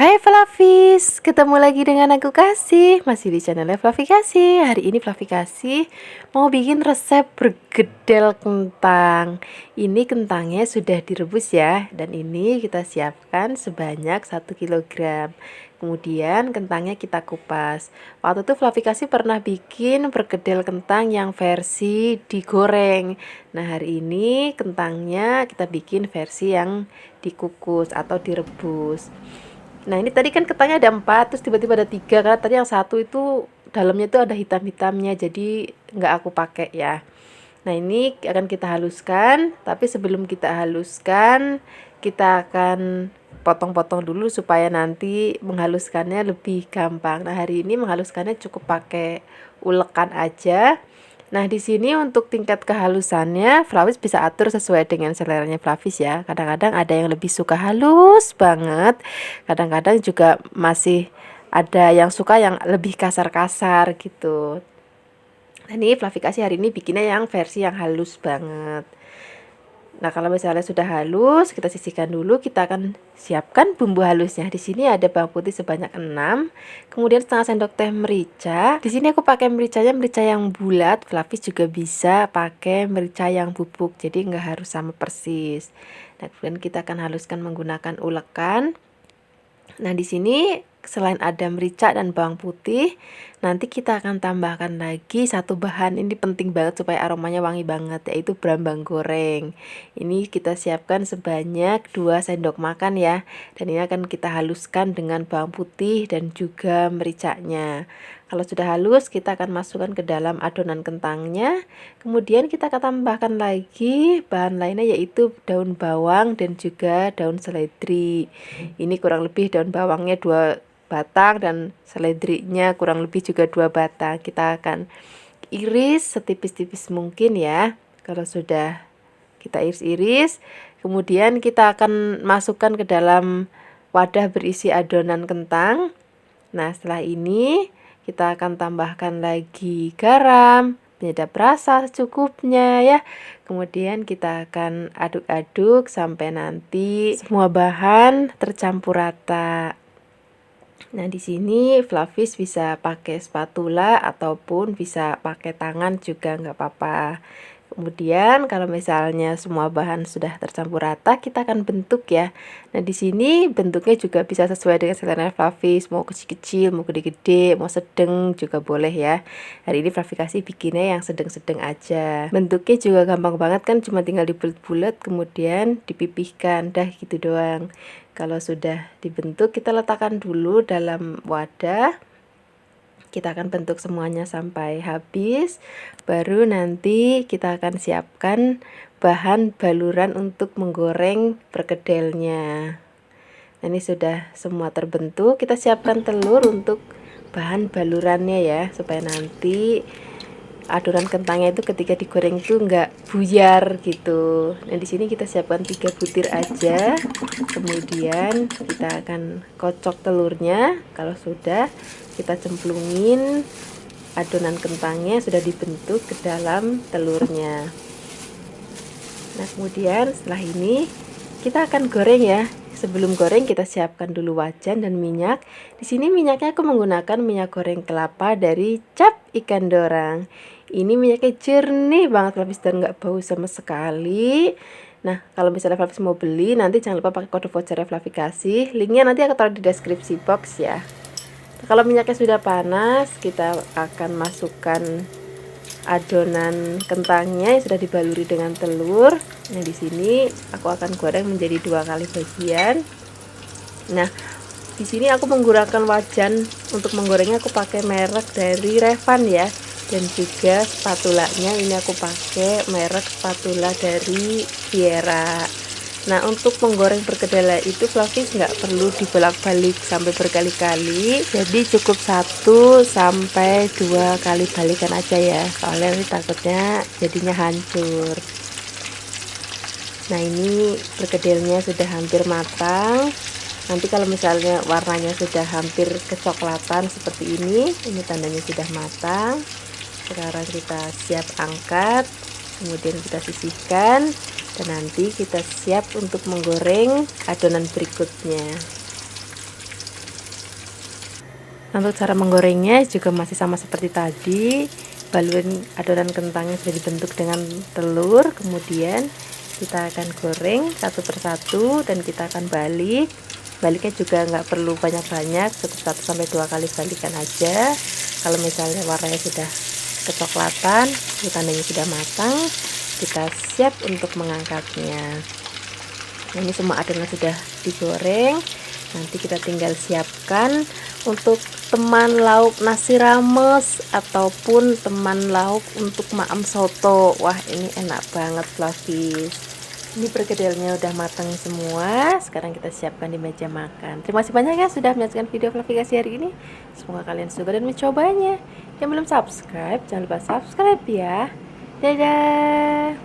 Hai Flavis, ketemu lagi dengan aku Kasih, masih di channelnya Flavi Kasih. Hari ini Flavi Kasih mau bikin resep bergedel kentang. Ini kentangnya sudah direbus ya, dan ini kita siapkan sebanyak 1 kg. Kemudian kentangnya kita kupas. Waktu itu Flavi Kasih pernah bikin bergedel kentang yang versi digoreng. Nah hari ini kentangnya kita bikin versi yang dikukus atau direbus. Nah ini tadi kan kentangnya ada 4, terus tiba-tiba ada 3, karena tadi yang satu itu dalamnya itu ada hitam-hitamnya, jadi nggak aku pakai ya. Nah ini akan kita haluskan, tapi sebelum kita haluskan kita akan potong-potong dulu supaya nanti menghaluskannya lebih gampang. Nah hari ini menghaluskannya cukup pakai ulekan aja. Nah, di sini untuk tingkat kehalusannya, Flavis bisa atur sesuai dengan seleranya Flavis ya. Kadang-kadang ada yang lebih suka halus banget, kadang-kadang juga masih ada yang suka yang lebih kasar-kasar gitu. Nah, ini Flavi Kasih hari ini bikinnya yang versi yang halus banget. Nah, kalau misalnya sudah halus, kita sisihkan dulu. Kita akan siapkan bumbu halusnya. Di sini ada bawang putih sebanyak 6, kemudian setengah sendok teh merica. Di sini aku pakai mericanya merica yang bulat. Flavis juga bisa pakai merica yang bubuk, jadi nggak harus sama persis. Nah, kemudian kita akan haluskan menggunakan ulekan. Nah, di sini selain ada merica dan bawang putih, nanti kita akan tambahkan lagi satu bahan. Ini penting banget supaya aromanya wangi banget, yaitu brambang goreng. Ini kita siapkan sebanyak 2 sendok makan ya. Dan ini akan kita haluskan dengan bawang putih dan juga mericanya. Kalau sudah halus, kita akan masukkan ke dalam adonan kentangnya. Kemudian kita akan tambahkan lagi bahan lainnya, yaitu daun bawang dan juga daun seledri. Ini kurang lebih daun bawangnya 2 batang dan seledrinya kurang lebih juga 2 batang. Kita akan iris setipis-tipis mungkin ya. Kalau sudah kita iris-iris, kemudian kita akan masukkan ke dalam wadah berisi adonan kentang. Nah, setelah ini kita akan tambahkan lagi garam, penyedap rasa secukupnya ya. Kemudian kita akan aduk-aduk sampai nanti semua bahan tercampur rata. Nah, di sini Flavis bisa pakai spatula ataupun bisa pakai tangan juga nggak apa-apa. Kemudian kalau misalnya semua bahan sudah tercampur rata, kita akan bentuk ya. Nah, di sini bentuknya juga bisa sesuai dengan selera Flavis, mau kecil-kecil, mau gede-gede, mau sedang juga boleh ya. Hari ini Flavis kasih bikinnya yang sedang-sedang aja. Bentuknya juga gampang banget kan, cuma tinggal dibulet-bulet kemudian dipipihkan, dah gitu doang. Kalau sudah dibentuk, kita letakkan dulu dalam wadah. Kita akan bentuk semuanya sampai habis, baru nanti kita akan siapkan bahan baluran untuk menggoreng perkedelnya. Nah, ini sudah semua terbentuk, kita siapkan telur untuk bahan balurannya ya, supaya nanti adonan kentangnya itu ketika digoreng itu enggak buyar gitu. Nah, di sini kita siapkan 3 butir aja. Kemudian kita akan kocok telurnya. Kalau sudah, kita cemplungin adonan kentangnya sudah dibentuk ke dalam telurnya. Nah, kemudian setelah ini kita akan goreng ya. Sebelum goreng kita siapkan dulu wajan dan minyak. Di sini minyaknya aku menggunakan minyak goreng kelapa dari Cap Ikan Dorang. Ini minyaknya jernih banget Flavis dan nggak bau sama sekali. Nah, kalau misalnya Flavis mau beli, nanti jangan lupa pakai kode voucher Flavis Kasih. Linknya nanti aku taruh di deskripsi box ya. Kalau minyaknya sudah panas, kita akan masukkan adonan kentangnya yang sudah dibaluri dengan telur. Nah, di sini aku akan goreng menjadi 2 kali bagian. Nah, di sini aku menggunakan wajan untuk menggorengnya, aku pakai merek dari Revan ya. Dan juga spatulanya ini aku pakai merek spatula dari Viera. Nah, untuk menggoreng perkedel itu Flavis nggak perlu dibolak-balik sampai berkali-kali, jadi cukup 1 sampai 2 kali balikan aja ya, soalnya ini takutnya jadinya hancur. Nah, ini perkedelnya sudah hampir matang. Nanti kalau misalnya warnanya sudah hampir kecoklatan seperti ini tandanya sudah matang. Sekarang kita siap angkat, kemudian kita sisihkan, dan nanti kita siap untuk menggoreng adonan berikutnya. Untuk cara menggorengnya juga masih sama seperti tadi. Balurin adonan kentangnya sudah dibentuk dengan telur, kemudian kita akan goreng satu persatu dan kita akan baliknya juga nggak perlu banyak-banyak, cukup 1-2 kali balikan aja. Kalau misalnya warnanya sudah kecoklatan, itu tandanya sudah matang, kita siap untuk mengangkatnya. Ini semua adonan sudah digoreng, nanti kita tinggal siapkan untuk teman lauk nasi rames ataupun teman lauk untuk maem soto. Wah, ini enak banget Flavis. Ini perkedelnya udah matang semua. Sekarang kita siapkan di meja makan. Terima kasih banyak ya sudah menyaksikan video Flavi Kasih hari ini. Semoga kalian suka dan mencobanya. Yang belum subscribe, jangan lupa subscribe ya. Dadah.